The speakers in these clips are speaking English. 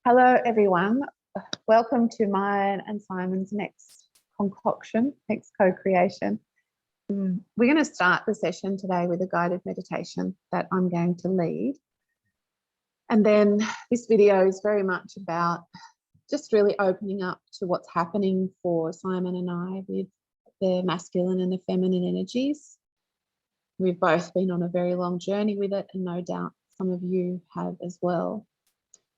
Hello, everyone. Welcome to mine and Simon's next concoction, next co-creation. We're going to start the session today with a guided meditation that I'm going to lead. And then this video is very much about just really opening up to what's happening for Simon and I with the masculine and the feminine energies. We've both been on a very long journey with it, and no doubt some of you have as well.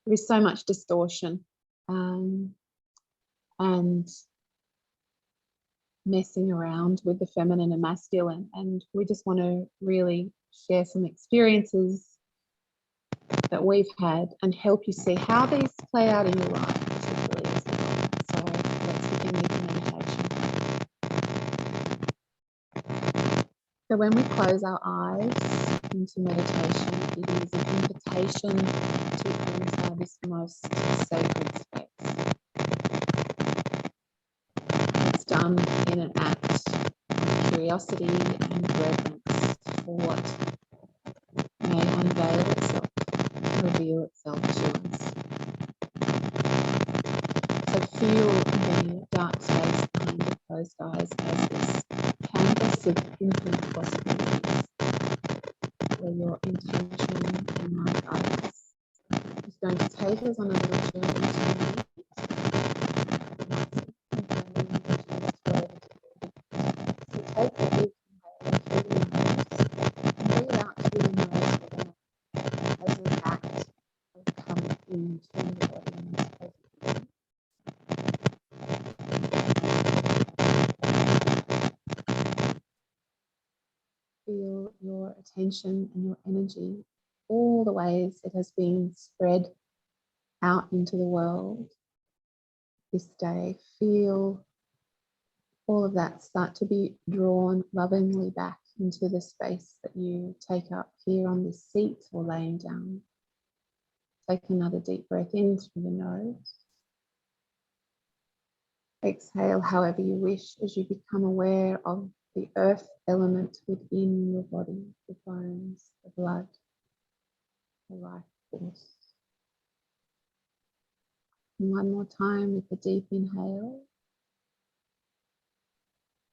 There is so much distortion and messing around with the feminine and masculine, and we just want to really share some experiences that we've had and help you see how these play out in your life, particularly as well. So let's begin with the meditation. So when we close our eyes into meditation, it is an invitation to enter this most sacred space. It's done in an act of curiosity and reverence for what may unveil itself, reveal itself to us. So feel the dark space behind the closed eyes as this canvas of infinite possibilities, where your intention and my guidance is going to take us on a little journey tonight. So take a deep inhale through your nose and breathe out through your nose as an act of coming into the body in this present. Feel your attention and your energy, all the ways it has been spread out into the world this day. Feel all of that start to be drawn lovingly back into the space that you take up here on this seat or laying down. Take another deep breath in through the nose. Exhale however you wish as you become aware of the earth element within your body, the bones, the blood, the life force. And one more time with a deep inhale.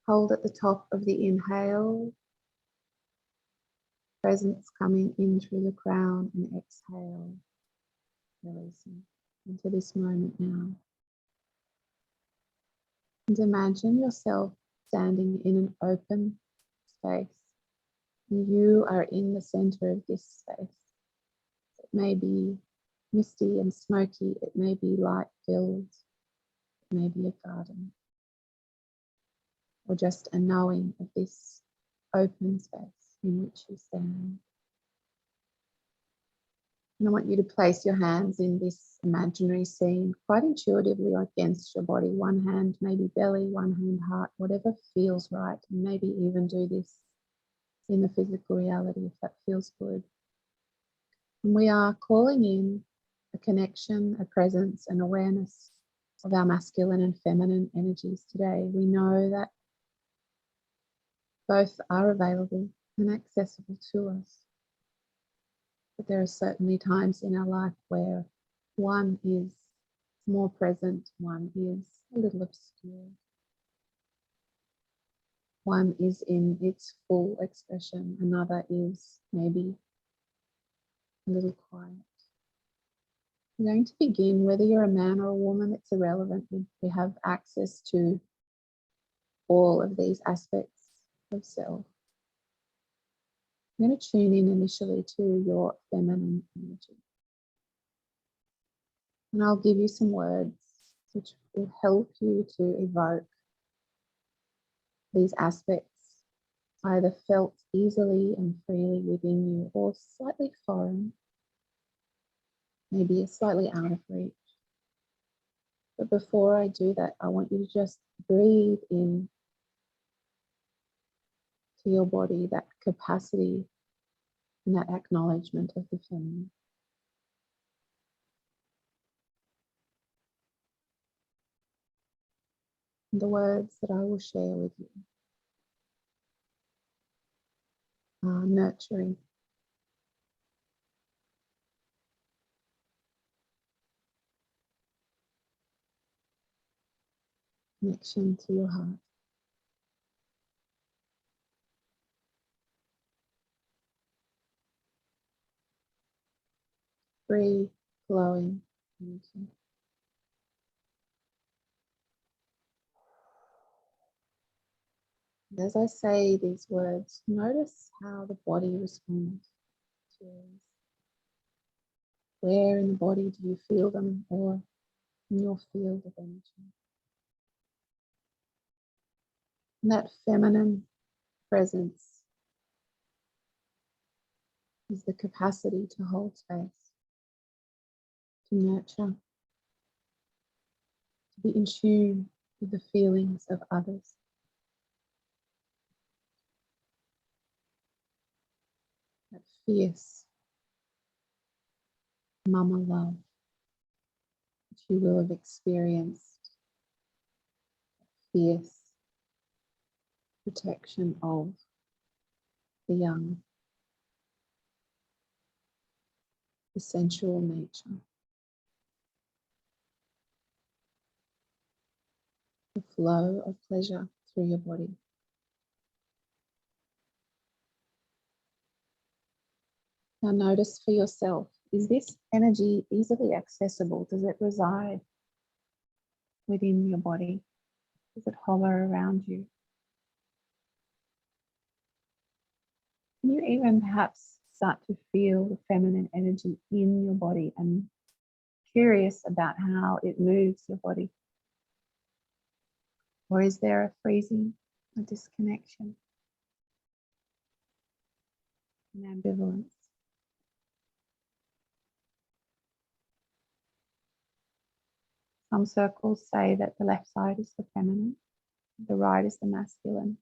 Hold at the top of the inhale, presence coming in through the crown, and exhale, releasing into this moment now. And imagine yourself standing in an open space, and you are in the center of this space. It may be misty and smoky, it may be light filled, it may be a garden, or just a knowing of this open space in which you stand. And I want you to place your hands in this imaginary scene quite intuitively against your body. One hand maybe belly, one hand heart, whatever feels right. And maybe even do this in the physical reality if that feels good. And we are calling in a connection, a presence, an awareness of our masculine and feminine energies today. We know that both are available and accessible to us. But there are certainly times in our life where one is more present, one is a little obscured. One is in its full expression, another is maybe a little quiet. I'm going to begin, whether you're a man or a woman, it's irrelevant. We have access to all of these aspects of self. I'm going to tune in initially to your feminine energy. And I'll give you some words which will help you to evoke these aspects, either felt easily and freely within you or slightly foreign, maybe slightly out of reach. But before I do that, I want you to just breathe in to your body that capacity and that acknowledgement of the feminine. And the words that I will share with you are nurturing, . connection to your heart. Free flowing energy. And as I say these words, notice how the body responds to these. Where in the body do you feel them, or in your field of energy? And that feminine presence is the capacity to hold space, to nurture, to be in tune with the feelings of others. That fierce mama love that you will have experienced, fierce protection of the young, the sensual nature, the flow of pleasure through your body. Now notice for yourself, is this energy easily accessible? Does it reside within your body? Does it hover around you? Can you even perhaps start to feel the feminine energy in your body and curious about how it moves your body? Or is there a freezing, a disconnection, an ambivalence? Some circles say that the left side is the feminine, the right is the masculine.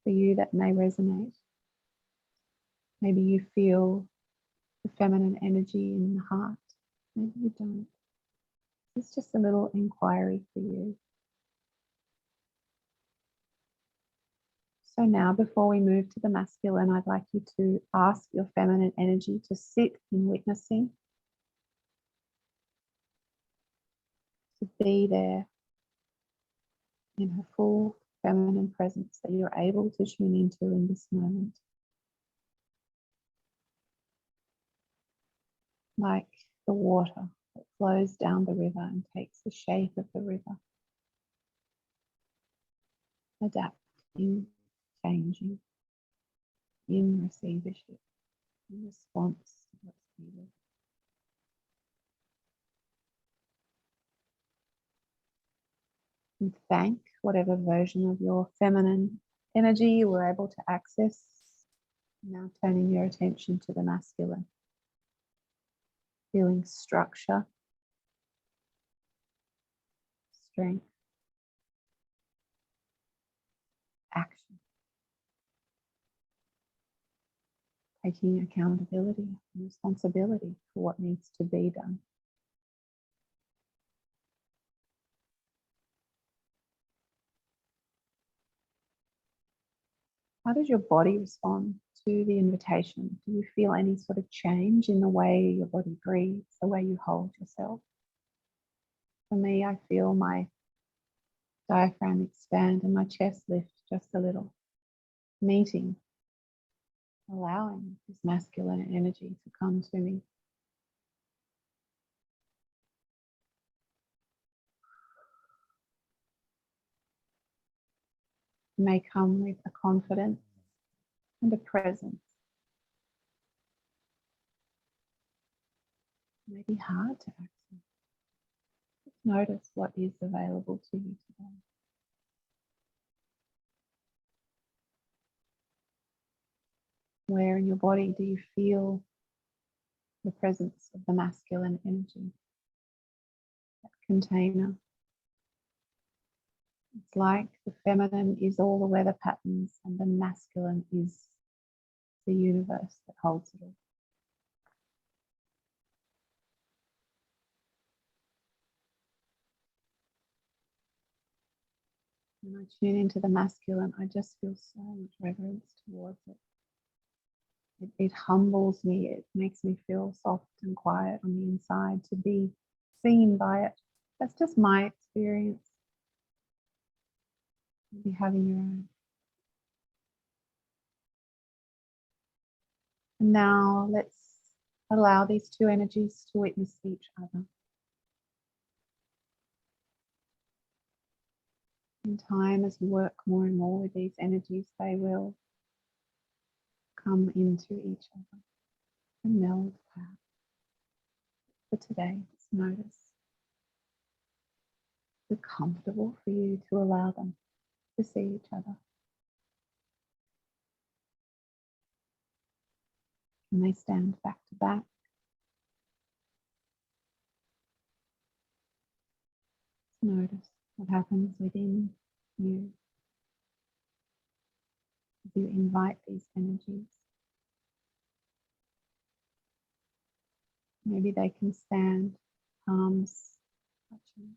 For you, that may resonate. Maybe you feel the feminine energy in the heart. Maybe you don't. It's just a little inquiry for you. So now, before we move to the masculine, I'd like you to ask your feminine energy to sit in witnessing, to be there in her full feminine presence that you're able to tune into in this moment. Like the water that flows down the river and takes the shape of the river, adapting, changing, in receivership, in response to what's needed. And thank whatever version of your feminine energy you were able to access. Now turning your attention to the masculine. Feeling structure, strength, action. Taking accountability and responsibility for what needs to be done. How does your body respond to the invitation? Do you feel any sort of change in the way your body breathes, the way you hold yourself? For me, I feel my diaphragm expand and my chest lift just a little, meeting, allowing this masculine energy to come to me. It may come with a confidence and a presence. It may be hard to access. Just notice what is available to you today. Where in your body do you feel the presence of the masculine energy? That container. It's like the feminine is all the weather patterns and the masculine is the universe that holds it all. When I tune into the masculine, I just feel so much reverence towards it. It humbles me. It makes me feel soft and quiet on the inside to be seen by it. That's just my experience. You'll be having your own. And now let's allow these two energies to witness each other. In time, as you work more and more with these energies, they will come into each other and meld out. For today, just notice. Is it comfortable for you to allow them to see each other? Can they stand back to back? Notice what happens within you as you invite these energies. Maybe they can stand, palms touching.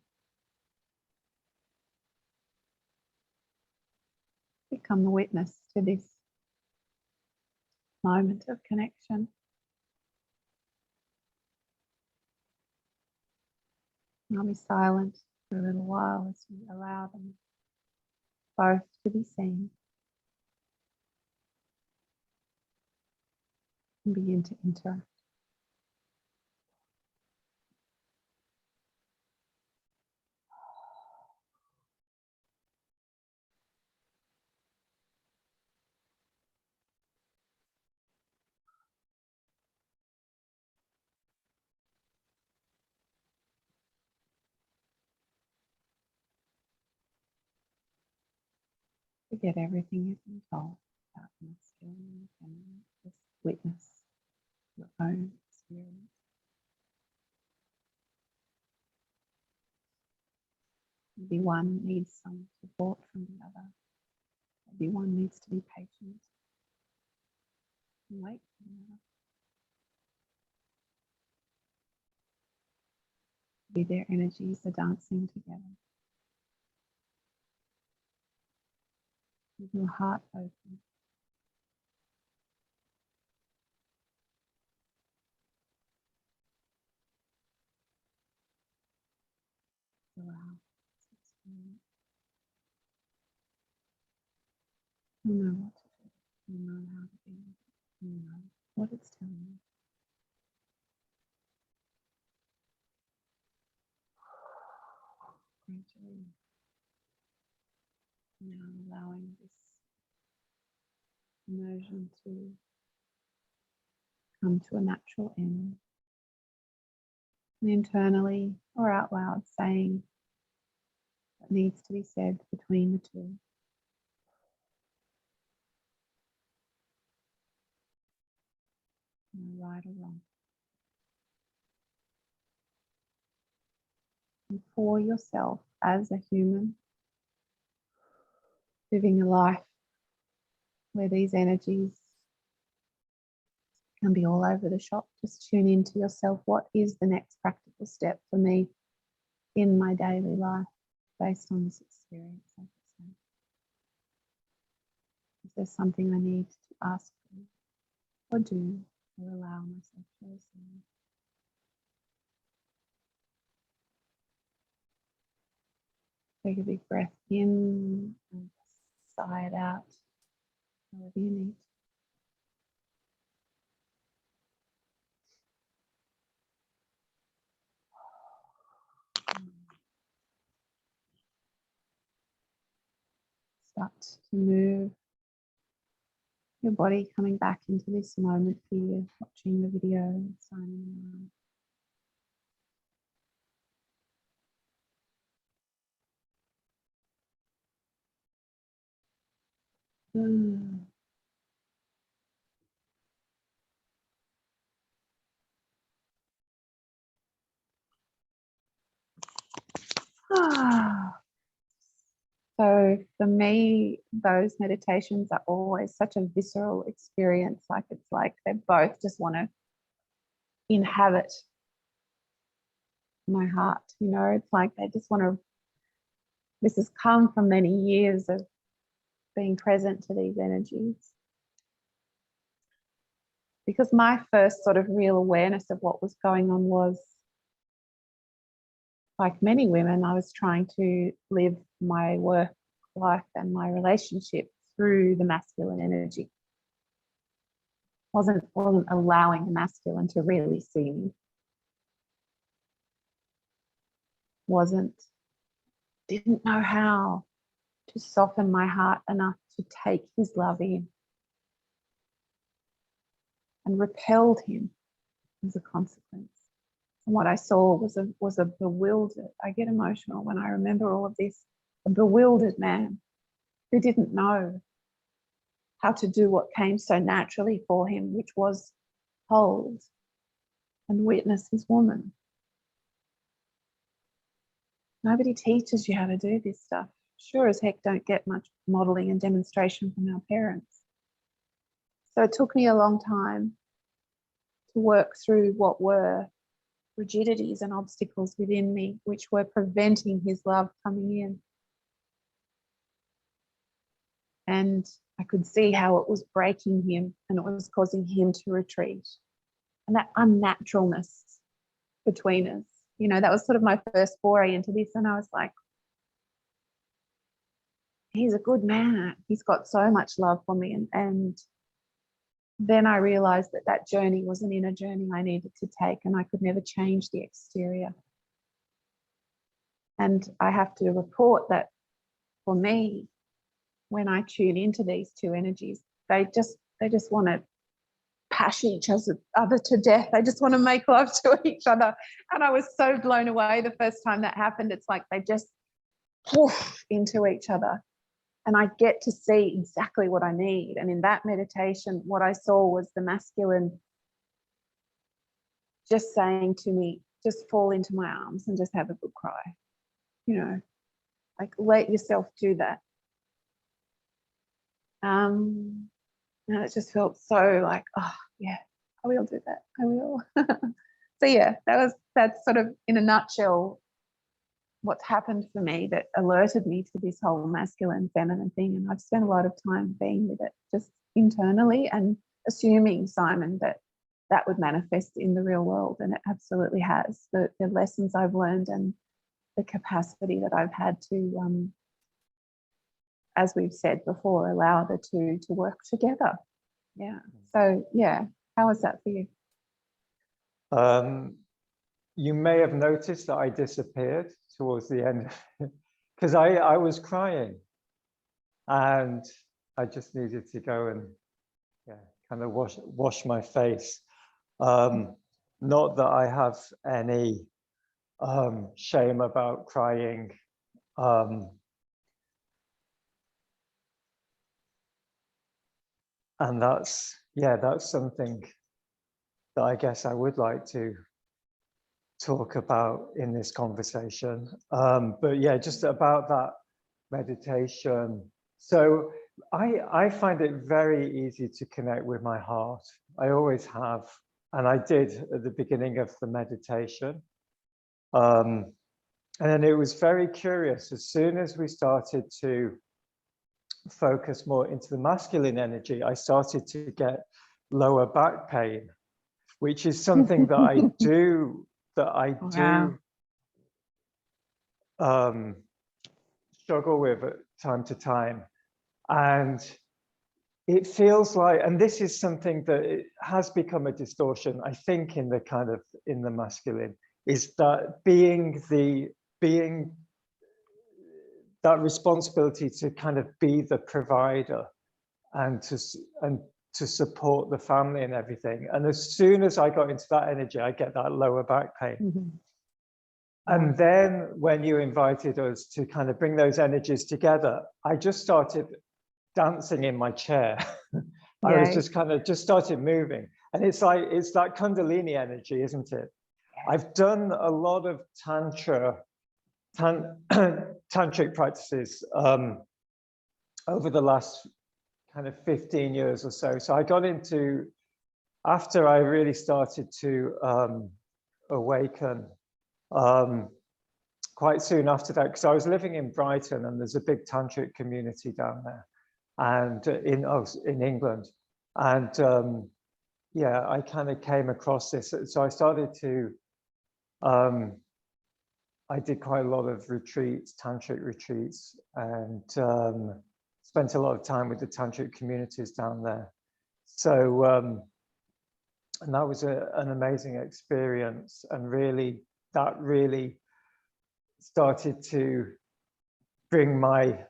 Become the witness to this moment of connection. I'll be silent for a little while as you allow them both to be seen and begin to interact. Forget everything you've been told about masculine and feminine. Just witness your own experience. Maybe one needs some support from the other. Maybe one needs to be patient and wait for the other. Maybe their energies are dancing together. With your heart open. Allow this experience. You know what to do. You know how to be. You know what it's telling you. Gradually, now allowing this immersion to come to a natural end. And internally or out loud saying what needs to be said between the two. No right or wrong. And for yourself as a human, living a life where these energies can be all over the shop, just tune into yourself. What is the next practical step for me in my daily life based on this experience? Is there something I need to ask for or do or allow myself to receive? Take a big breath in and sigh it out, however you need. Start to move your body, coming back into this moment for you, watching the video, signing in. So for me, those meditations are always such a visceral experience. It's like they both just want to inhabit my heart, it's like they just want to, this has come from many years of being present to these energies. Because my first sort of real awareness of what was going on was, like many women, I was trying to live my work life and my relationship through the masculine energy. Wasn't allowing the masculine to really see me. Didn't know how to soften my heart enough to take his love in, and repelled him as a consequence. And what I saw was a bewildered, I get emotional when I remember all of this, a bewildered man who didn't know how to do what came so naturally for him, which was hold and witness his woman. Nobody teaches you how to do this stuff. Sure as heck don't get much modeling and demonstration from our parents. So it took me a long time to work through what were rigidities and obstacles within me, which were preventing his love coming in. And I could see how it was breaking him and it was causing him to retreat. And that unnaturalness between us, you know, that was sort of my first foray into this. And I was like, he's a good man. He's got so much love for me. And then I realized that that journey was an inner journey I needed to take, and I could never change the exterior. And I have to report that for me, when I tune into these two energies, they just want to pash each other to death. They just want to make love to each other. And I was so blown away the first time that happened. It's like they just poof into each other. And I get to see exactly what I need. And in that meditation, what I saw was the masculine just saying to me, just fall into my arms and just have a good cry. You know, like let yourself do that. And it just felt so like, oh yeah, I will do that. I will. So yeah, that's sort of in a nutshell what's happened for me that alerted me to this whole masculine feminine thing. And I've spent a lot of time being with it just internally and assuming, Simon, that that would manifest in the real world, and it absolutely has. The lessons I've learned and the capacity that I've had to as we've said before, allow the two to work together. Yeah. So yeah, how was that for you? You may have noticed that I disappeared towards the end because I was crying and I just needed to go and kind of wash my face. Not that I have any shame about crying. And that's something that I guess I would like to talk about in this conversation. But yeah, just about that meditation. So I find it very easy to connect with my heart. I always have, and I did at the beginning of the meditation. And then it was very curious, as soon as we started to focus more into the masculine energy, I started to get lower back pain, which is something that I do struggle with at time to time. And it feels like, and this is something that it has become a distortion, I think, in the masculine, is that being that responsibility to kind of be the provider and to support the family and everything. And as soon as I got into that energy, I get that lower back pain. Mm-hmm. And then when you invited us to kind of bring those energies together, I just started dancing in my chair. I was just started moving. And it's that Kundalini energy, isn't it? I've done a lot of tantric practices over the last kind of 15 years or so. So I got into, after I really started to awaken, quite soon after that, because I was living in Brighton and there's a big tantric community down there, and in England, and I kind of came across this. So I started to I did quite a lot of retreats, tantric retreats, and spent a lot of time with the tantric communities down there. So, and that was an amazing experience, and that really started to bring my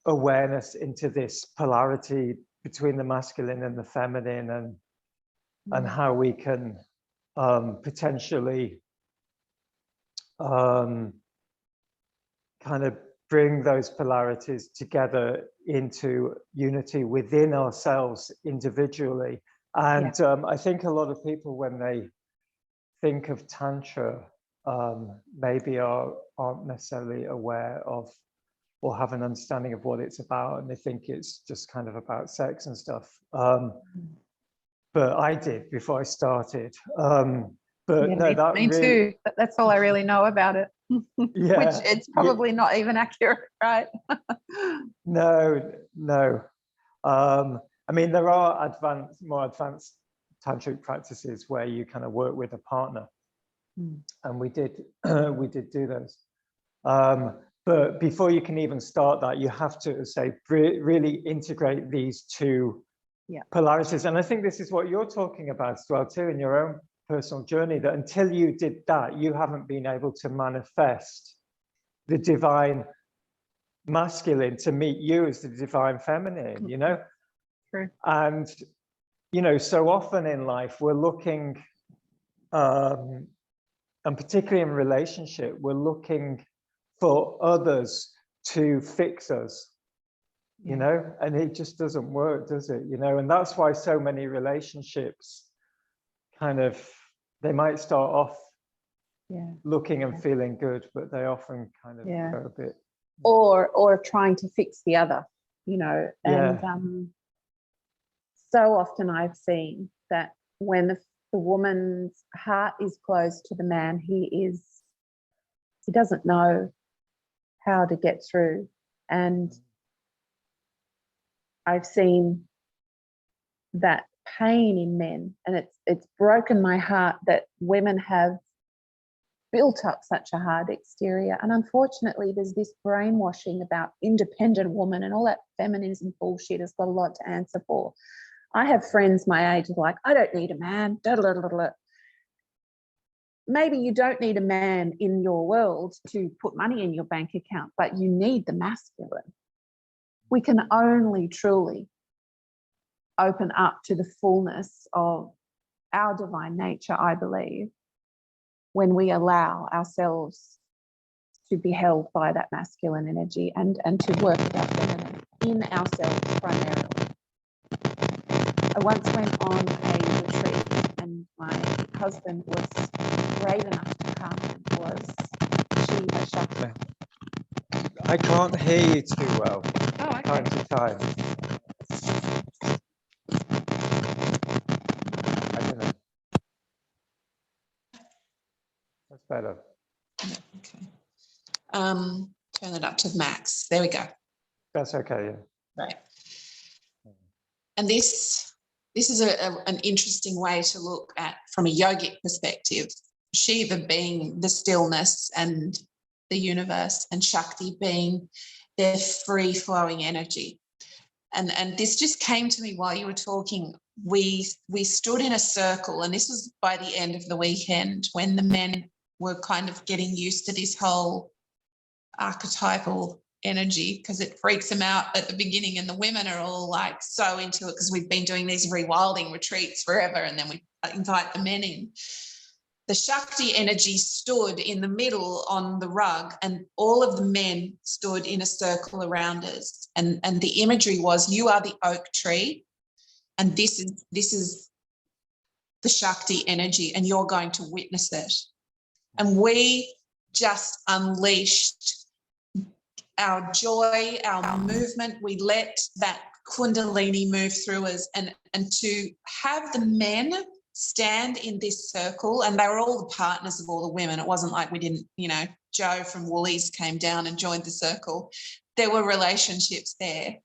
awareness into this polarity between the masculine and the feminine, and how we can potentially kind of bring those polarities together into unity within ourselves individually. And I think a lot of people, when they think of Tantra, maybe aren't necessarily aware of or have an understanding of what it's about, and they think it's just kind of about sex and stuff. But I did before I started. But no, me too. That's all I really know about it. Yeah, which it's probably not even accurate, right? No. I mean, there are more advanced tantric practices where you kind of work with a partner, and we did do those. But before you can even start that, you have to really integrate these two polarities. And I think this is what you're talking about as well too in your own personal journey, that until you did that, you haven't been able to manifest the divine masculine to meet you as the divine feminine, you know? True. And, you know, so often in life, we're looking, and particularly in relationship, we're looking for others to fix us, you know, and it just doesn't work, does it? You know, and that's why so many relationships kind of, they might start off looking and feeling good, but they often kind of go a bit, or trying to fix the other, you know. And so often I've seen that when the woman's heart is closed to the man, he doesn't know how to get through. And I've seen that pain in men, and it's broken my heart that women have built up such a hard exterior. And unfortunately, there's this brainwashing about independent woman, and all that feminism bullshit has got a lot to answer for. I have friends my age like, I don't need a man. Maybe you don't need a man in your world to put money in your bank account, but you need the masculine. We can only truly open up to the fullness of our divine nature, I believe, when we allow ourselves to be held by that masculine energy and to work with our feminine in ourselves primarily. I once went on a retreat, and my husband was brave enough to come and was Shiva Chakra. I can't hear you too well. Oh, okay. Time to time. I don't know. That's better. Okay. Turn it up to max. There we go. That's okay, yeah. Right. And this is an interesting way to look at from a yogic perspective. Shiva being the stillness and the universe, and Shakti being their free-flowing energy. And this just came to me while you were talking. We stood in a circle, and this was by the end of the weekend when the men were kind of getting used to this whole archetypal energy, because it freaks them out at the beginning, and the women are all like so into it because we've been doing these rewilding retreats forever, and then we invite the men in. The Shakti energy stood in the middle on the rug, and all of the men stood in a circle around us. And the imagery was, you are the oak tree, and this is the Shakti energy, and you're going to witness it. And we just unleashed our joy, our movement. We let that Kundalini move through us, and to have the men stand in this circle, and they were all the partners of all the women. It wasn't like we didn't, you know, Joe from Woolies came down and joined the circle. There were relationships there.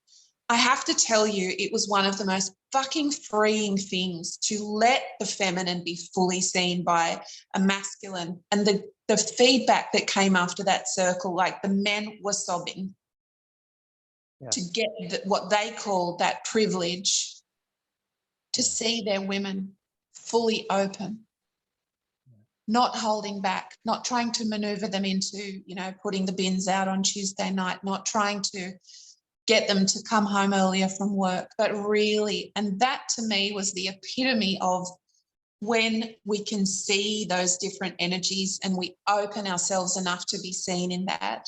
I have to tell you, it was one of the most fucking freeing things to let the feminine be fully seen by a masculine. And the feedback that came after that circle, like the men were sobbing to get what they call that privilege to see their women fully open, not holding back, not trying to maneuver them into, you know, putting the bins out on Tuesday night, not trying to get them to come home earlier from work, but really, and that to me was the epitome of when we can see those different energies and we open ourselves enough to be seen in that,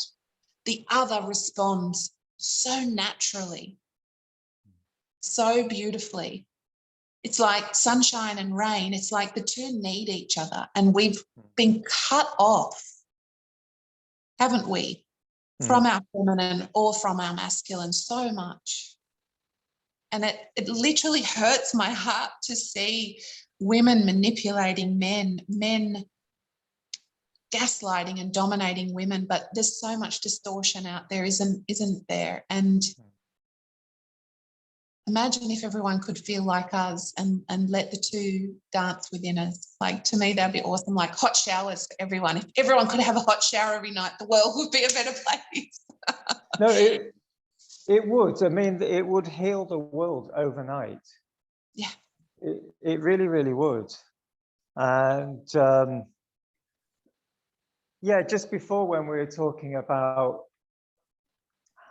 the other responds so naturally, so beautifully. It's like sunshine and rain. It's like the two need each other, and we've been cut off, haven't we, from our feminine or from our masculine so much. And it literally hurts my heart to see women manipulating men gaslighting and dominating women, but there's so much distortion out there, isn't there? And imagine if everyone could feel like us and let the two dance within us. Like, to me, that'd be awesome. Like hot showers for everyone. If everyone could have a hot shower every night, the world would be a better place. No, it would. I mean, it would heal the world overnight. Yeah. It really, really would. And yeah, just before, when we were talking about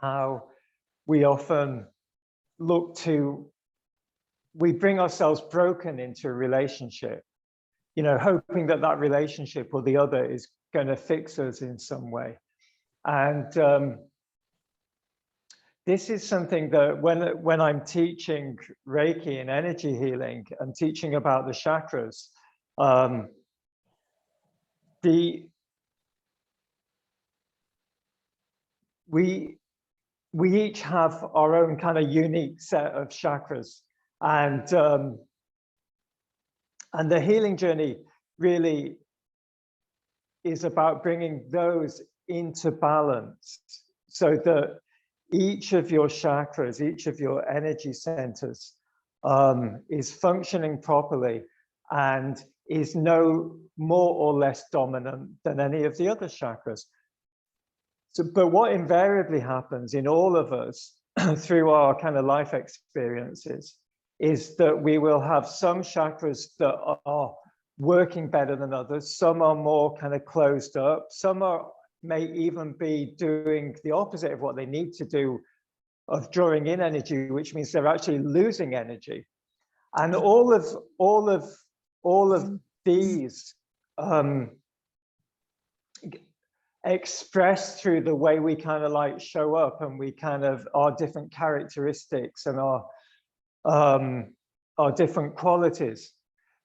how we often we bring ourselves broken into a relationship, you know, hoping that that relationship or the other is going to fix us in some way. And this is something that when I'm teaching Reiki and energy healing and teaching about the chakras, we each have our own kind of unique set of chakras, and the healing journey really is about bringing those into balance, so that each of your chakras, each of your energy centers is functioning properly and is no more or less dominant than any of the other chakras. So, but what invariably happens in all of us through our kind of life experiences is that we will have some chakras that are working better than others. Some are more kind of closed up. Some may even be doing the opposite of what they need to do, of drawing in energy, which means they're actually losing energy. And all of these expressed through the way we kind of like show up, and we kind of our different characteristics and our different qualities.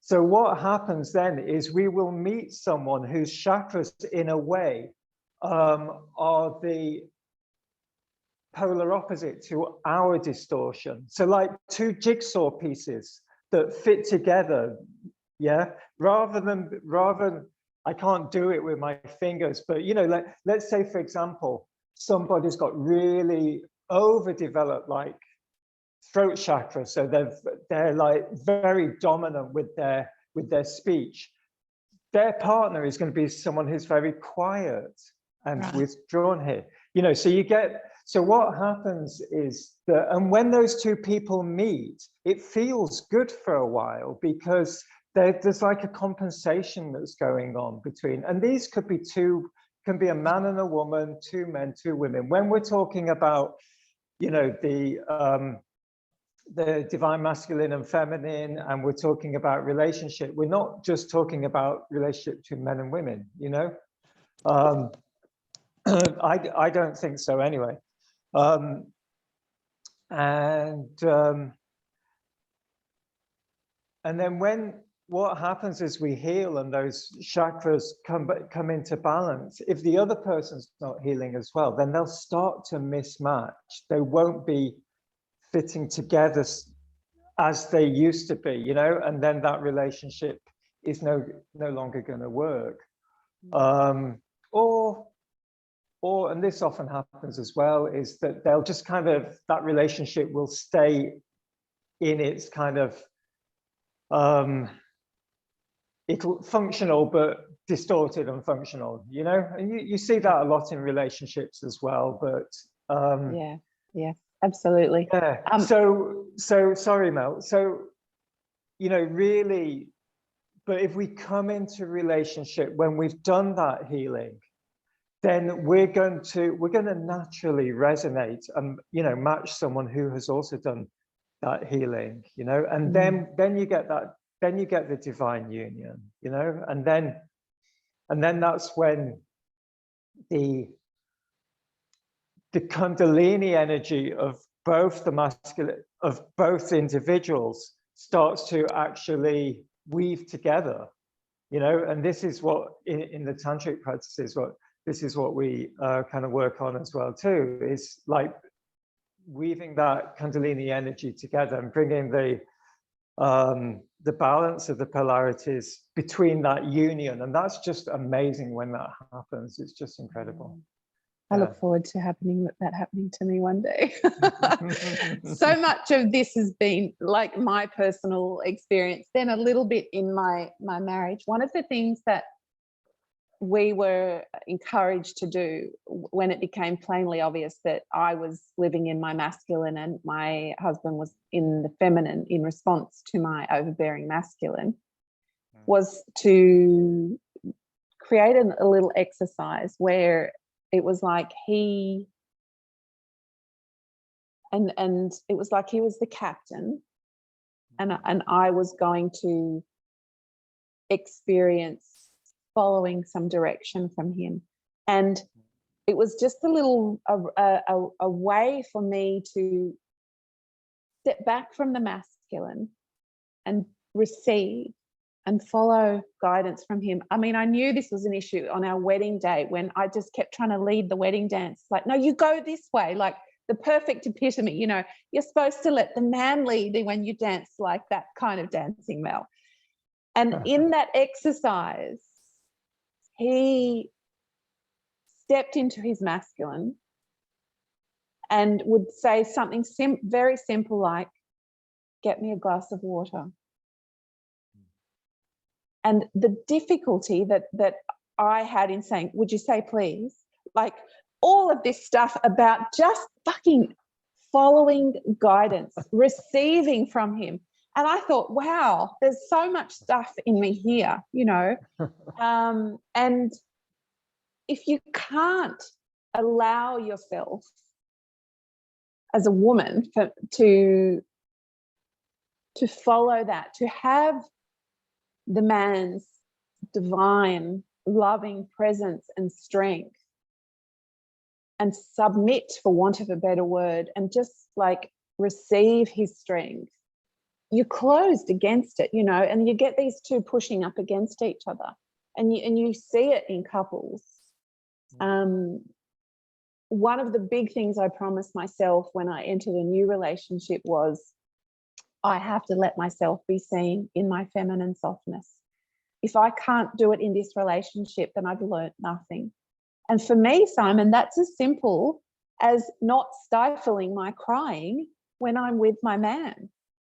So what happens then is we will meet someone whose chakras in a way are the polar opposite to our distortion. So like two jigsaw pieces that fit together, yeah, rather than I can't do it with my fingers, but you know, let's say, for example, somebody's got really overdeveloped like throat chakra, so they're like very dominant with their speech. Their partner is going to be someone who's very quiet and withdrawn here. You know, so what happens is that, and when those two people meet, it feels good for a while, because there's like a compensation that's going on between, and these can be a man and a woman, two men, two women. When we're talking about, you know, the divine masculine and feminine, and we're talking about relationship, we're not just talking about relationship between men and women, you know. I don't think so anyway. And then what happens is we heal and those chakras come into balance. If the other person's not healing as well, then they'll start to mismatch. They won't be fitting together as they used to be, you know, and then that relationship is no longer going to work. Or, and this often happens as well, is that they'll just kind of, that relationship will stay in its kind of, it'll functional but distorted and functional, you know, and you see that a lot in relationships as well. But yeah, absolutely. yeah. So sorry, Mel. So, you know, really, but if we come into relationship when we've done that healing, then we're going to naturally resonate and, you know, match someone who has also done that healing, you know, and then you get that, then you get the divine union, you know, and then that's when the Kundalini energy of both the masculine, of both individuals starts to actually weave together, you know, and this is what in the tantric practices, this is what we kind of work on as well too, is like weaving that Kundalini energy together and bringing the balance of the polarities between that union. And that's just amazing when that happens. It's just incredible. I look forward to that happening to me one day. So much of this has been like my personal experience, then a little bit in my marriage. One of the things that we were encouraged to do when it became plainly obvious that I was living in my masculine and my husband was in the feminine in response to my overbearing masculine, was to create a little exercise where it was like it was like he was the captain and I was going to experience following some direction from him. And it was just a way for me to step back from the masculine and receive and follow guidance from him. I mean, I knew this was an issue on our wedding day when I just kept trying to lead the wedding dance. Like, no, you go this way, like the perfect epitome, you know, you're supposed to let the man lead when you dance, like that kind of dancing, Mel. And in that exercise, he stepped into his masculine and would say something very simple like, get me a glass of water. And the difficulty that I had in saying, would you say please? Like all of this stuff about just fucking following guidance, receiving from him. And I thought, wow, there's so much stuff in me here, you know. And if you can't allow yourself as a woman to follow that, to have the man's divine, loving presence and strength and submit, for want of a better word, and just like receive his strength, you're closed against it, you know, and you get these two pushing up against each other, and you see it in couples. One of the big things I promised myself when I entered a new relationship was I have to let myself be seen in my feminine softness. If I can't do it in this relationship, then I've learned nothing. And for me, Simon, that's as simple as not stifling my crying when I'm with my man.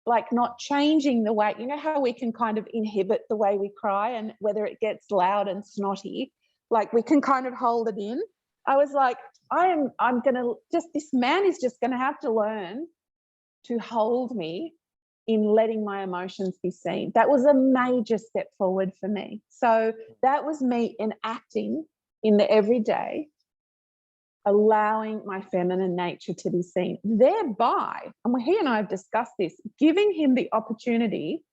Like not changing the way, you know how we can kind of inhibit the way we cry and whether it gets loud and snotty, like we can kind of hold it in. I was like, I'm going to this man is just going to have to learn to hold me in letting my emotions be seen. That was a major step forward for me. So that was me enacting in the everyday, allowing my feminine nature to be seen, thereby, and he and I have discussed this, giving him the opportunity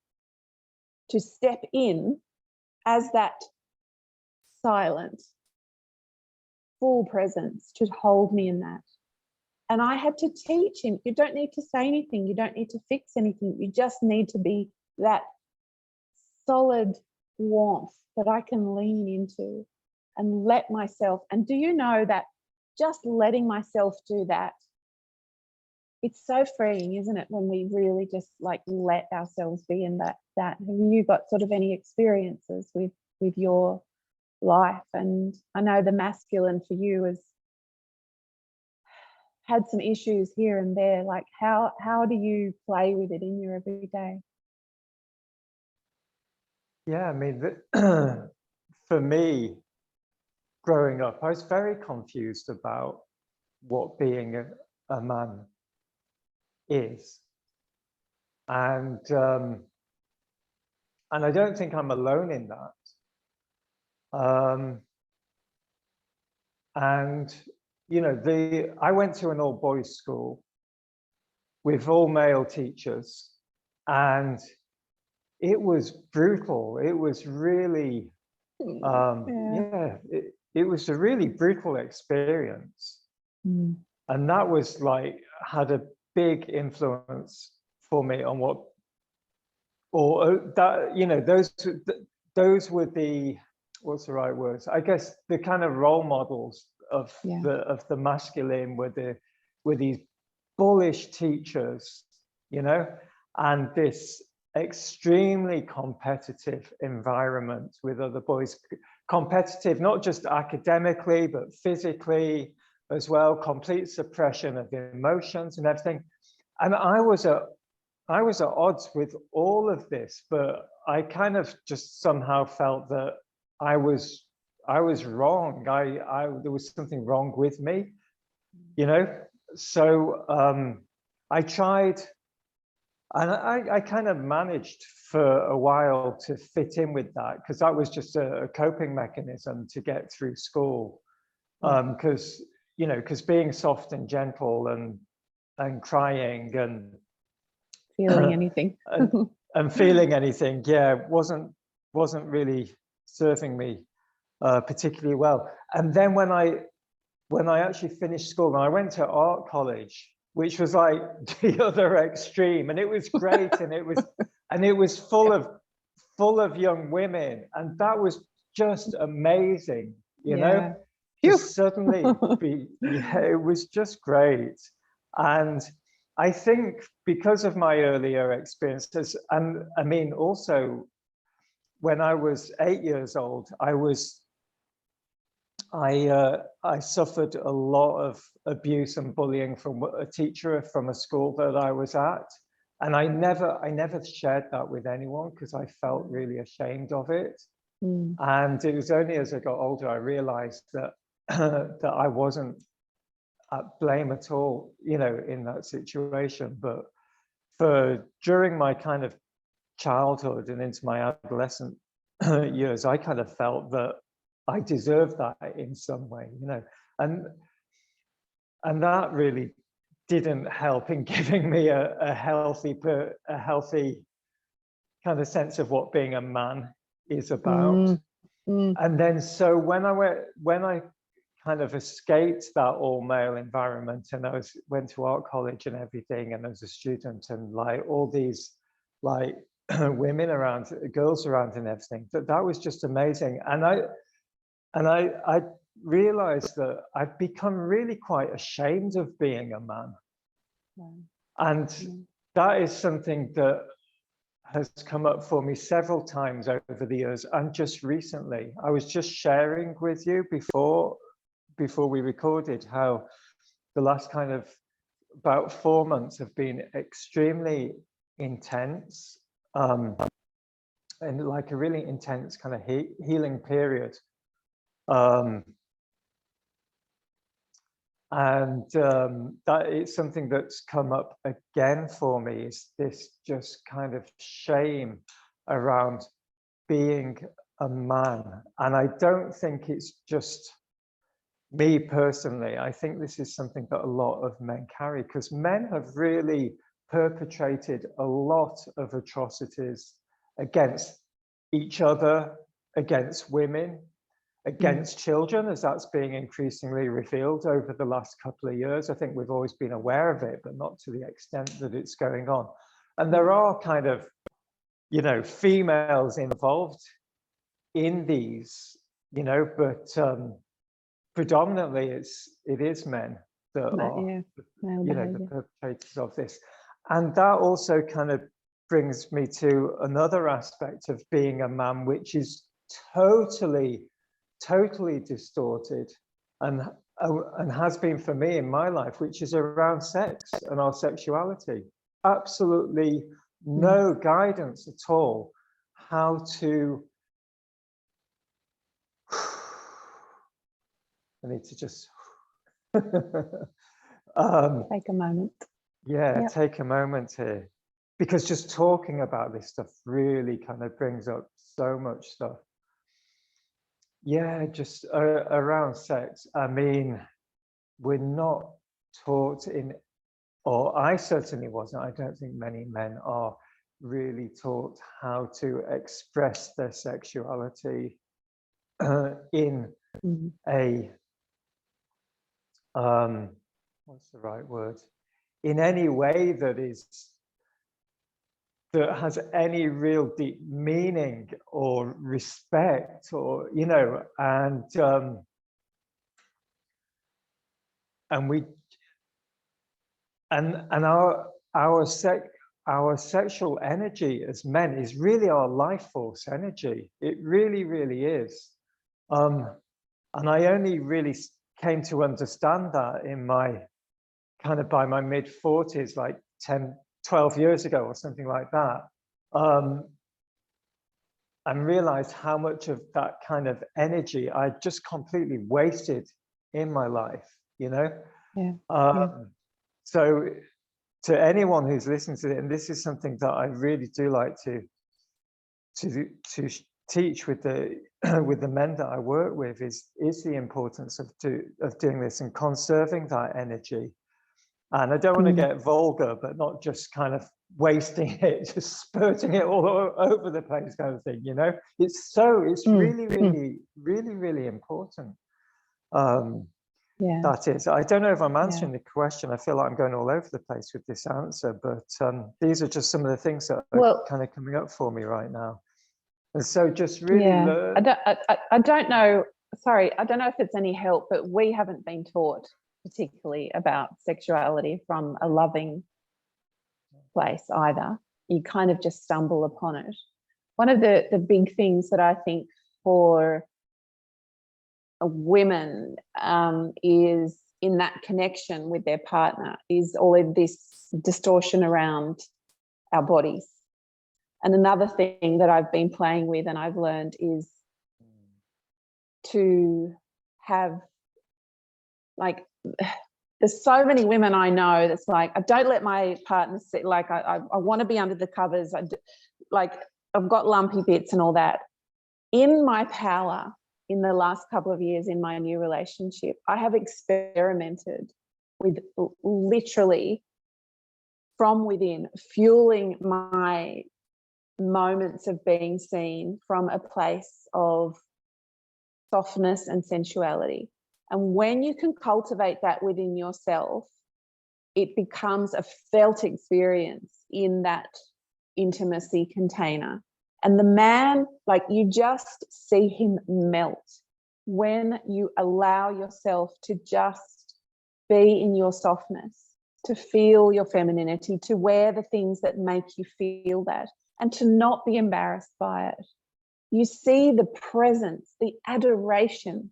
to step in as that silent, full presence, to hold me in that. And I had to teach him, you don't need to say anything, you don't need to fix anything, you just need to be that solid warmth that I can lean into and let myself, and do you know that just letting myself do that, it's so freeing, isn't it, when we really just like let ourselves be in that. Have you got sort of any experiences with your life? And I know the masculine for you has had some issues here and there. Like how do you play with it in your everyday? Yeah, I mean, for me, growing up, I was very confused about what being a man is. And I don't think I'm alone in that. And, you know, I went to an all-boys school with all male teachers, and it was brutal. It was really, it was a really brutal experience. And that was like, had a big influence for me on what, or that, you know, those were the, what's the right words? I guess the kind of role models of the masculine were these bullish teachers, you know, and this extremely competitive environment with other boys. Competitive, not just academically, but physically as well, complete suppression of emotions and everything. And I was at odds with all of this, but I kind of just somehow felt that I was wrong. There was something wrong with me, you know. So I tried, and I kind of managed for a while to fit in with that, because that was just a coping mechanism to get through school. Because you know, because being soft and gentle and crying and feeling anything and feeling anything, wasn't really serving me particularly well. And then when I actually finished school, and I went to art college, which was like the other extreme, and it was great, and it was full of young women, and that was just amazing, you know. Just suddenly it was just great. And I think because of my earlier experiences, and I mean also when I was 8 years old, I suffered a lot of abuse and bullying from a teacher from a school that I was at, and I never shared that with anyone because I felt really ashamed of it. And it was only as I got older I realized that that I wasn't at blame at all, you know, in that situation. But during my kind of childhood and into my adolescent years, I kind of felt that I deserved that in some way, you know, and that really didn't help in giving me a healthy kind of sense of what being a man is about. And then so when I kind of escaped that all-male environment, and I went to art college and everything, and as a student, and like all these like women around, girls around and everything, that was just amazing. And I realized that I've become really quite ashamed of being a man. And that is something that has come up for me several times over the years, and just recently. I was just sharing with you before we recorded how the last kind of about 4 months have been extremely intense, and like a really intense kind of healing period. That is something that's come up again for me, is this just kind of shame around being a man. And I don't think it's just me personally. I think this is something that a lot of men carry, because men have really perpetrated a lot of atrocities against each other, against women, against children, as that's being increasingly revealed over the last couple of years. I think we've always been aware of it, but not to the extent that it's going on. And there are kind of, you know, females involved in these, you know, but predominantly it is men that are, you know, the perpetrators of this. And that also kind of brings me to another aspect of being a man, which is totally distorted and has been for me in my life, which is around sex and our sexuality. Absolutely no guidance at all how to I need to just Take a moment. yeah, Yep. take a moment here, because just talking about this stuff really kind of brings up so much stuff. Yeah, just around sex. I mean, we're not taught in, or I certainly wasn't, I don't think many men are really taught how to express their sexuality in a, what's the right word? In any way that has any real deep meaning or respect, or, you know, and we, and our sexual energy as men is really our life force energy. It really, really is. And I only really came to understand that in my kind of by my mid 40s, like 12 years ago or something like that, and realized how much of that kind of energy I just completely wasted in my life, you know? Yeah. So to anyone who's listening to it, and this is something that I really do like to teach with the with the men that I work with, is the importance of doing this and conserving that energy. And I don't want to get vulgar, but not just kind of wasting it, just spurting it all over the place kind of thing, you know? It's really, really, really, really important. Yeah. That is, I don't know if I'm answering the question. I feel like I'm going all over the place with this answer, but these are just some of the things that are kind of coming up for me right now. And so just really learn. I don't know, sorry, I don't know if it's any help, but we haven't been taught particularly about sexuality from a loving place either. You kind of just stumble upon it. One of the big things that I think for women is in that connection with their partner is all of this distortion around our bodies. And another thing that I've been playing with and I've learned is to have, like, there's so many women I know that's like, I don't let my partner sit, like I want to be under the covers, like I've got lumpy bits and all that. In my power, in the last couple of years in my new relationship, I have experimented with literally from within, fueling my moments of being seen from a place of softness and sensuality. And when you can cultivate that within yourself, it becomes a felt experience in that intimacy container. And the man, like, you just see him melt when you allow yourself to just be in your softness, to feel your femininity, to wear the things that make you feel that, and to not be embarrassed by it. You see the presence, the adoration.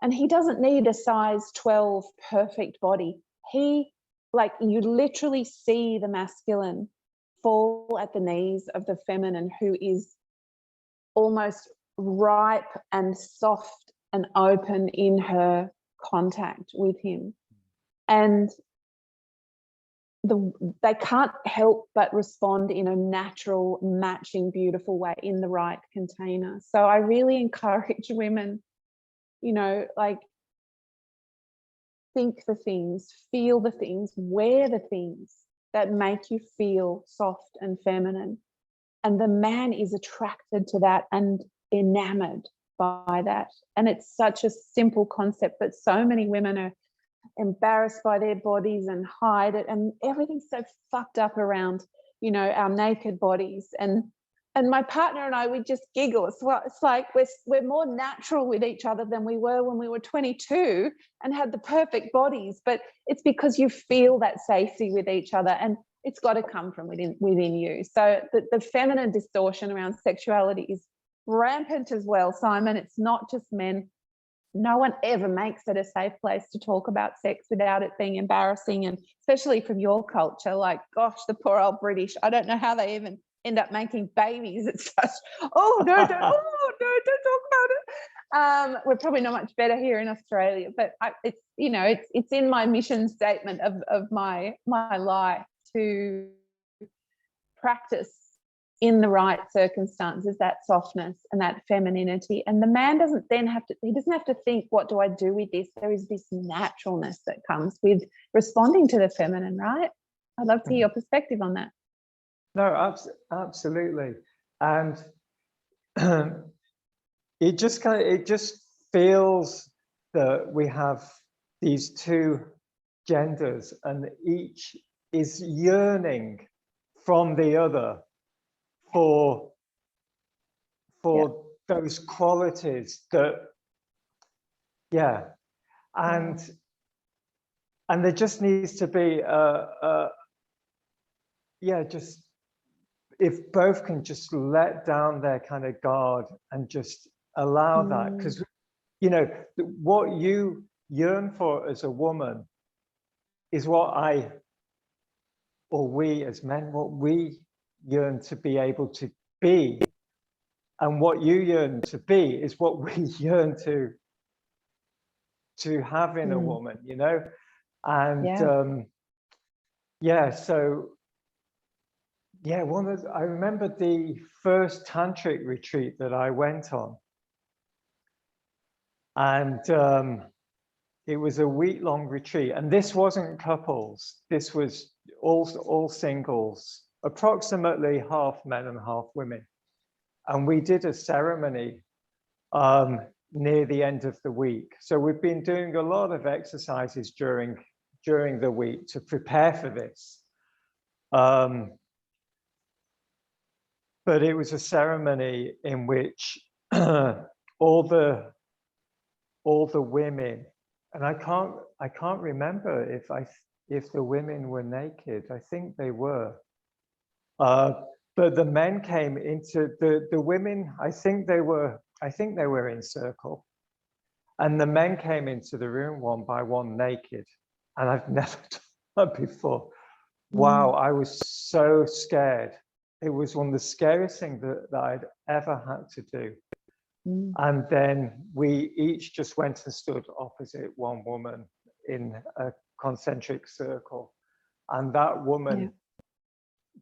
And he doesn't need a size 12 perfect body. He, like, you literally see the masculine fall at the knees of the feminine, who is almost ripe and soft and open in her contact with him. And they can't help but respond in a natural, matching, beautiful way in the right container. So I really encourage women, you know, like, think the things, feel the things, wear the things that make you feel soft and feminine. And the man is attracted to that and enamored by that. And it's such a simple concept, but so many women are embarrassed by their bodies and hide it, and everything's so fucked up around, you know, our naked bodies. And my partner and I, we just giggle. It's like we're more natural with each other than we were when we were 22 and had the perfect bodies. But it's because you feel that safety with each other, and it's got to come from within you. So the feminine distortion around sexuality is rampant as well, Simon. It's not just men. No one ever makes it a safe place to talk about sex without it being embarrassing, and especially from your culture. Like, gosh, the poor old British. I don't know how they even end up making babies. It's such, don't talk about it. We're probably not much better here in Australia, but it's, you know, it's in my mission statement of my life to practice in the right circumstances that softness and that femininity. And the man doesn't have to think, what do I do with this? There is this naturalness that comes with responding to the feminine, right? I'd love to hear your perspective on that. No, absolutely. And it just feels that we have these two genders and each is yearning from the other for those qualities that, and there just needs to be just, if both can just let down their kind of guard and just allow that, because, you know, what you yearn for as a woman is what we as men, what we yearn to be able to be, and what you yearn to be is what we yearn to have in a woman, you know. And so I remember the first tantric retreat that I went on, and it was a week-long retreat, and this wasn't couples, this was all singles, approximately half men and half women. And we did a ceremony near the end of the week. So we've been doing a lot of exercises during the week to prepare for this. But it was a ceremony in which all the women, and I can't remember if the women were naked. I think they were. But the men came into the women. I think they were in circle, and the men came into the room one by one naked, and I've never done that before. Wow, I was so scared. It was one of the scariest things that I'd ever had to do. And then we each just went and stood opposite one woman in a concentric circle, and that woman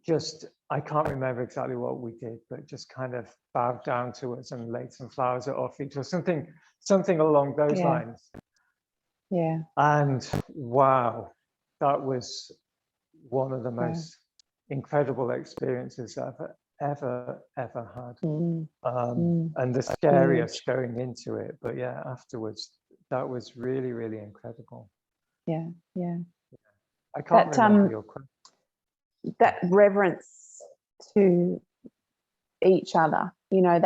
just, I can't remember exactly what we did, but just kind of bowed down to us and laid some flowers at our feet or something along those lines. Yeah. And wow, that was one of the most incredible experiences I've ever had. And the scariest going into it, but afterwards, that was really, really incredible. I can't remember your question. That reverence to each other, you know,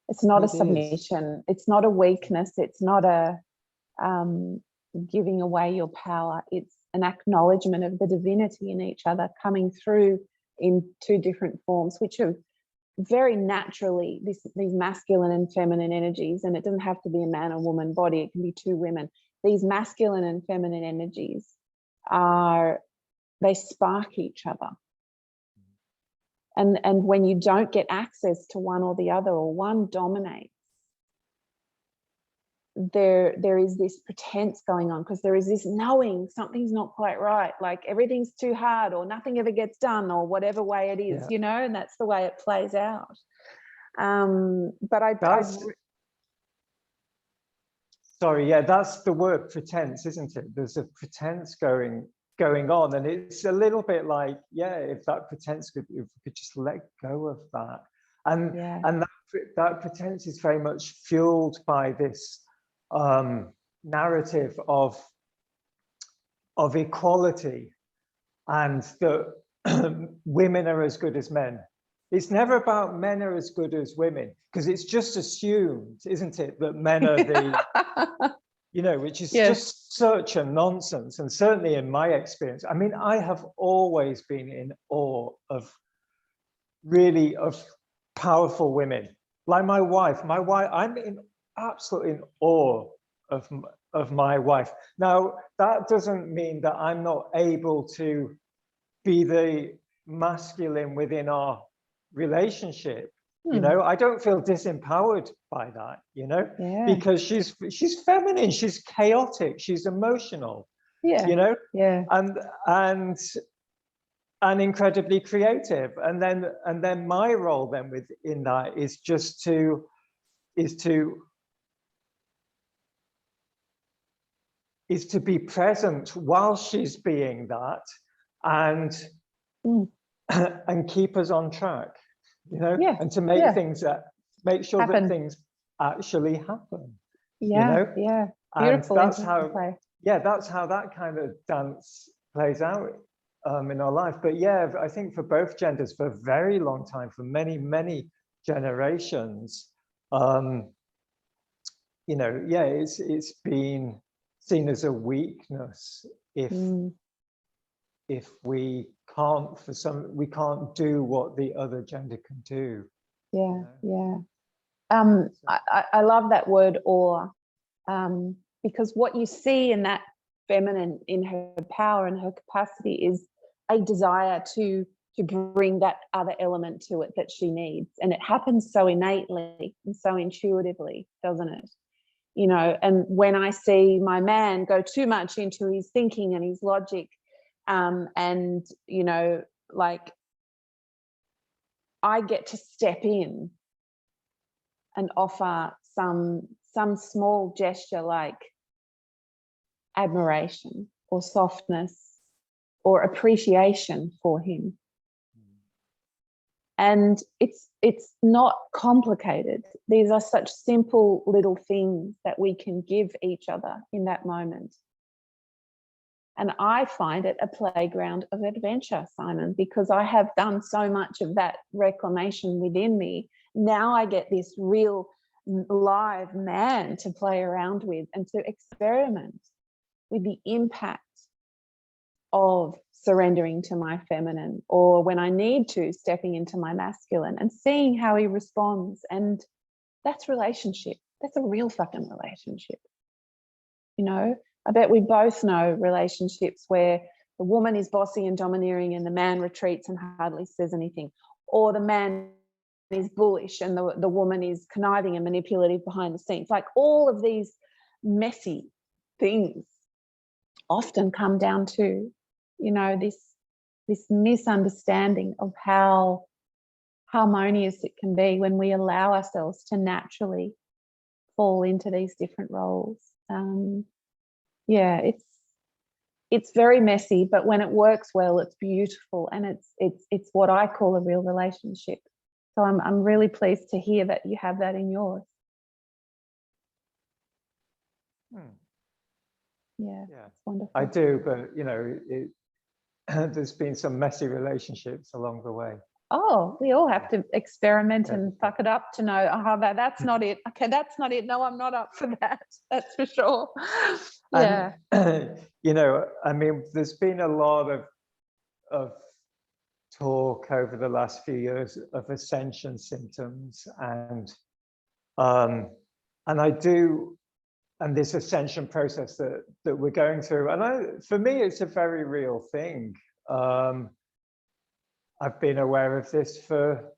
it's not a submission, it's not a weakness, it's not a giving away your power, it's an acknowledgement of the divinity in each other coming through in two different forms, which are very naturally these masculine and feminine energies. And it doesn't have to be a man or woman body, it can be two women. These masculine and feminine energies they spark each other. And when you don't get access to one or the other, or one dominates, there is this pretense going on, because there is this knowing something's not quite right, like everything's too hard, or nothing ever gets done, or whatever way it is, you know, and that's the way it plays out. But sorry, that's the word pretense, isn't it? There's a pretense going on, and it's a little bit like, if that pretense if we could just let go of that, and that pretense is very much fueled by this narrative of equality, and that women are as good as men. It's never about men are as good as women, because it's just assumed, isn't it, that men are the you know, which is just such a nonsense. And certainly in my experience, I mean, I have always been in awe of powerful women, like my wife. I'm absolutely in awe of my wife. Now, that doesn't mean that I'm not able to be the masculine within our relationship, You know, I don't feel disempowered by that, you know, Yeah. because she's feminine, she's chaotic, she's emotional, Yeah. you know, Yeah. and incredibly creative. And then my role then within that is just to be present while she's being that, and and keep us on track, you know, Yeah. and to make things make sure Happen. that things actually happen. Yeah. You know? Yeah. And Beautiful. that's how interplay. that's how that kind of dance plays out in our life. But yeah, I think for both genders, for a very long time, for many generations, you know, yeah, it's been seen as a weakness if we can't do what the other gender can do. Yeah. You know? Yeah. I love that word awe, because what you see in that feminine, in her power and her capacity, is a desire to bring that other element to it that she needs, and it happens so innately and so intuitively, doesn't it? You know, and when I see my man go too much into his thinking and his logic, and you know, like, I get to step in and offer some small gesture like admiration or softness or appreciation for him. And it's not complicated. These are such simple little things that we can give each other in that moment. And I find it a playground of adventure, Simon, because I have done so much of that reclamation within me. Now I get this real live man to play around with and to experiment with the impact of surrendering to my feminine, or when I need to, stepping into my masculine and seeing how he responds. And that's relationship. That's a real fucking relationship. You know, I bet we both know relationships where the woman is bossy and domineering and the man retreats and hardly says anything, or the man is bullish and the woman is conniving and manipulative behind the scenes. Like, all of these messy things often come down to, you know, this misunderstanding of how harmonious it can be when we allow ourselves to naturally fall into these different roles. Yeah, it's very messy, but when it works well, it's beautiful, and it's what I call a real relationship. So I'm really pleased to hear that you have that in yours. Yeah, it's wonderful. I do, but you know, there's been some messy relationships along the way. Oh, we all have to experiment and fuck it up to know, oh, that's not it. Okay, that's not it. No, I'm not up for that. That's for sure. Yeah. And, you know, I mean, there's been a lot of talk over the last few years of ascension symptoms, and I do, and this ascension process that we're going through, and for me, it's a very real thing. I've been aware of this for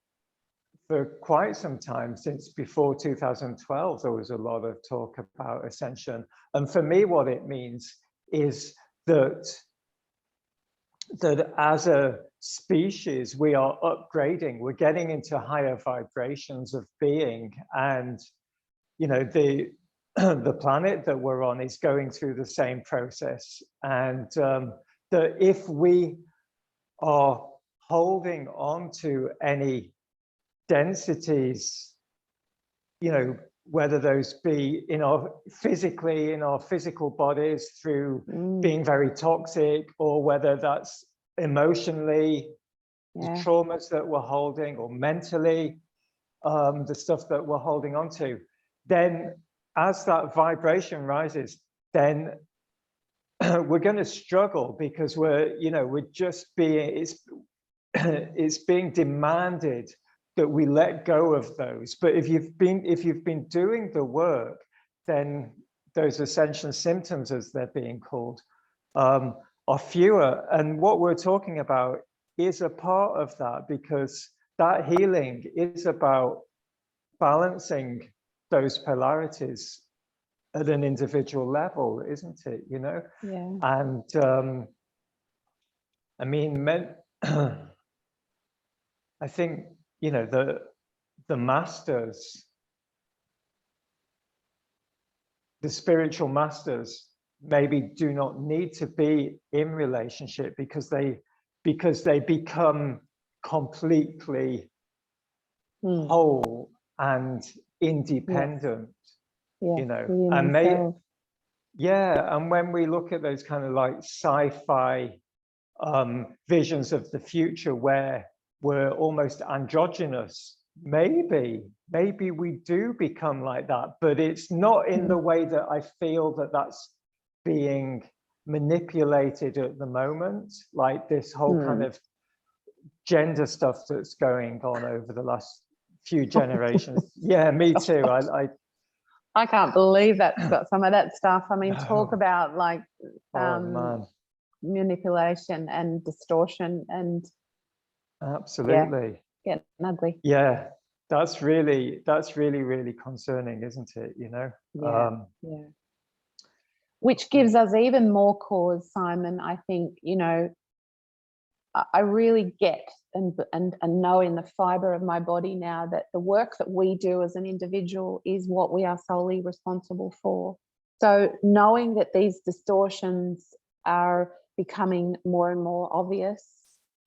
quite some time. Since before 2012, there was a lot of talk about ascension. And for me, what it means is that as a species, we are upgrading, we're getting into higher vibrations of being. And, you know, the planet that we're on is going through the same process. And that if we are holding on to any densities, you know, whether those be in our physical bodies through being very toxic, or whether that's emotionally, the traumas that we're holding, or mentally, the stuff that we're holding on to, then as that vibration rises, then we're going to struggle, because we're just being, it's being demanded that we let go of those. But if you've been doing the work, then those ascension symptoms, as they're being called, are fewer. And what we're talking about is a part of that, because that healing is about balancing those polarities at an individual level, isn't it? You know? Yeah. And I mean, I think, you know, the masters, the spiritual masters, maybe do not need to be in relationship because they become completely whole and independent. Yes. You know, Within themselves. yeah, and when we look at those kind of like sci-fi visions of the future where we're almost androgynous, maybe we do become like that, but it's not in the way that I feel that that's being manipulated at the moment, like this whole kind of gender stuff that's going on over the last few generations. Yeah, me too. I can't believe that's got some of that stuff. I mean, No. talk about like Oh man, manipulation and distortion and absolutely. getting ugly. Yeah, that's really really concerning, isn't it? You know. Yeah. Which gives us even more cause, Simon. I think, you know, I really get and know in the fiber of my body now that the work that we do as an individual is what we are solely responsible for. So knowing that these distortions are becoming more and more obvious,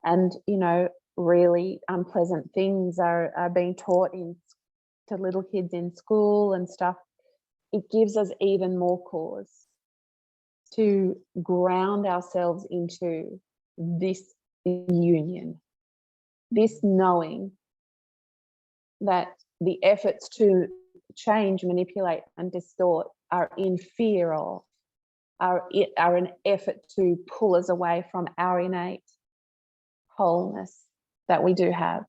and, you know, really unpleasant things are being taught to little kids in school and stuff, it gives us even more cause to ground ourselves into this union, this knowing that the efforts to change, manipulate and distort are in fear of, are an effort to pull us away from our innate wholeness that we do have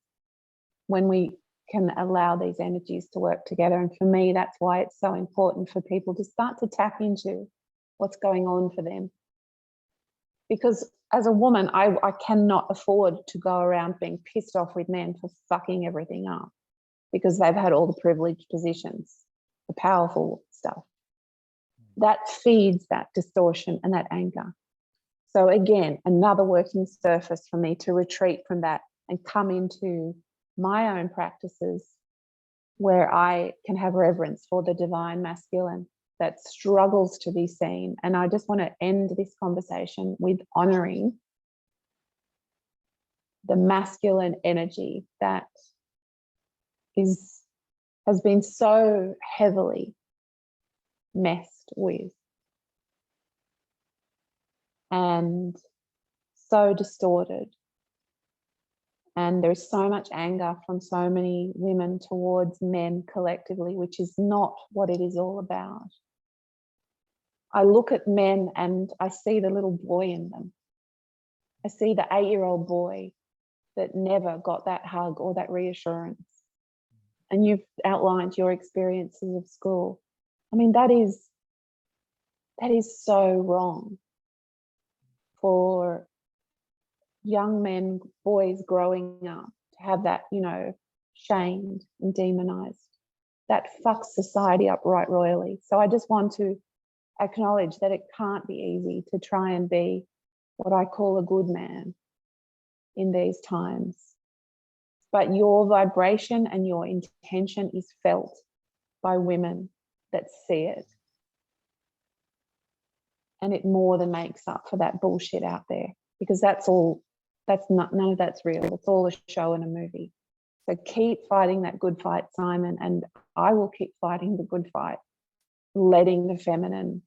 when we can allow these energies to work together. And for me, that's why it's so important for people to start to tap into what's going on for them. Because as a woman, I cannot afford to go around being pissed off with men for fucking everything up because they've had all the privileged positions, the powerful stuff. That feeds that distortion and that anger. So again, another working surface for me to retreat from that and come into my own practices where I can have reverence for the divine masculine that struggles to be seen. And I just want to end this conversation with honoring the masculine energy that has been so heavily messed with and so distorted. And there's so much anger from so many women towards men collectively, which is not what it is all about. I look at men and I see the little boy in them. I see the 8-year-old boy that never got that hug or that reassurance. And you've outlined your experiences of school. I mean, that is so wrong for young men, boys growing up to have that, you know, shamed and demonized. That fucks society up right royally. So I just want to acknowledge that it can't be easy to try and be what I call a good man in these times. But your vibration and your intention is felt by women that see it. And it more than makes up for that bullshit out there, because none of that's real. It's all a show and a movie. So keep fighting that good fight, Simon, and I will keep fighting the good fight, letting the feminine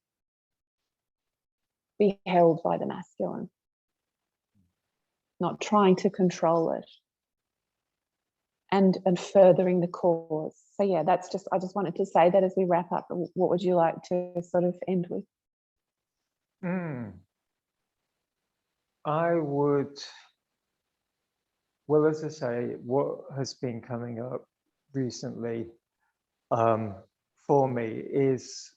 be held by the masculine, not trying to control it, and furthering the cause. So yeah, I just wanted to say that as we wrap up. What would you like to sort of end with? I would, well, as I say, what has been coming up recently for me is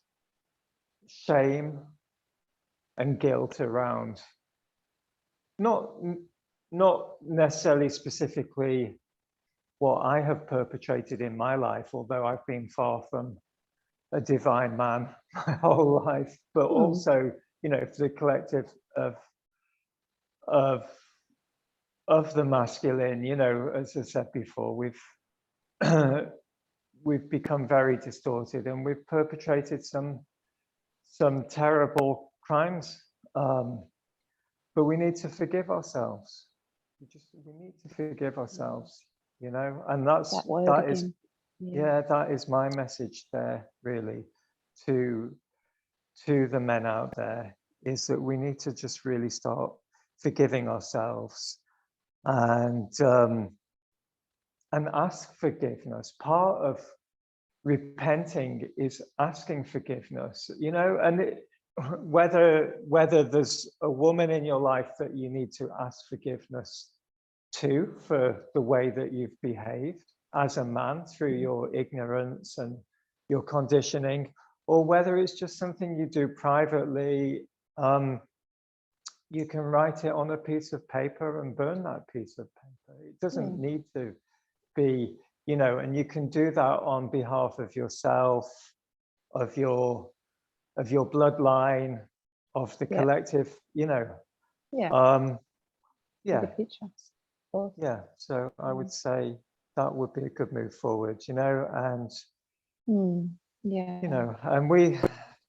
shame and guilt around not necessarily specifically what I have perpetrated in my life, although I've been far from a divine man my whole life, but also, you know, for the collective of the masculine, you know, as I said before, we've we've become very distorted, and we've perpetrated some terrible crimes, but we need to forgive ourselves. We need to forgive ourselves, you know, and that is my message there, really, to the men out there, is that we need to just really start forgiving ourselves and ask forgiveness. Part of repenting is asking forgiveness, you know, and whether there's a woman in your life that you need to ask forgiveness to for the way that you've behaved as a man through your ignorance and your conditioning, or whether it's just something you do privately, you can write it on a piece of paper and burn that piece of paper. It doesn't need to be, you know, and you can do that on behalf of yourself, of your bloodline, of the collective, you know. The future. Yeah, so I would say that would be a good move forward, you know, and you know, and we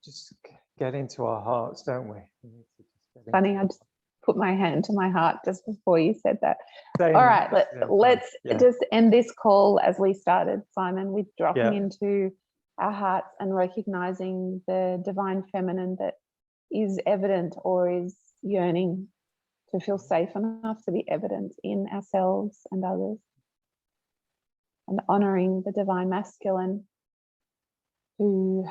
just get into our hearts, don't we? We need to just get Funny, I just put my hand to my heart just before you said that. Same. All right, let's just end this call as we started, Simon, with dropping into our hearts and recognizing the divine feminine that is evident or is yearning to feel safe enough to be evident in ourselves and others, and honoring the divine masculine who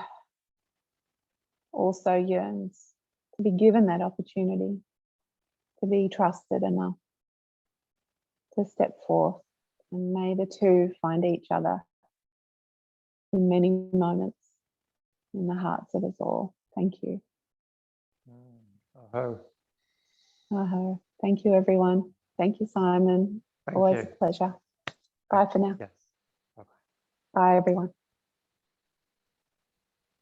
also yearns to be given that opportunity to be trusted enough to step forth. And may the two find each other in many moments in the hearts of us all. Thank you. Aho. Thank you, everyone. Thank you, Simon. Always a pleasure. Bye for now. Yes. Bye, everyone.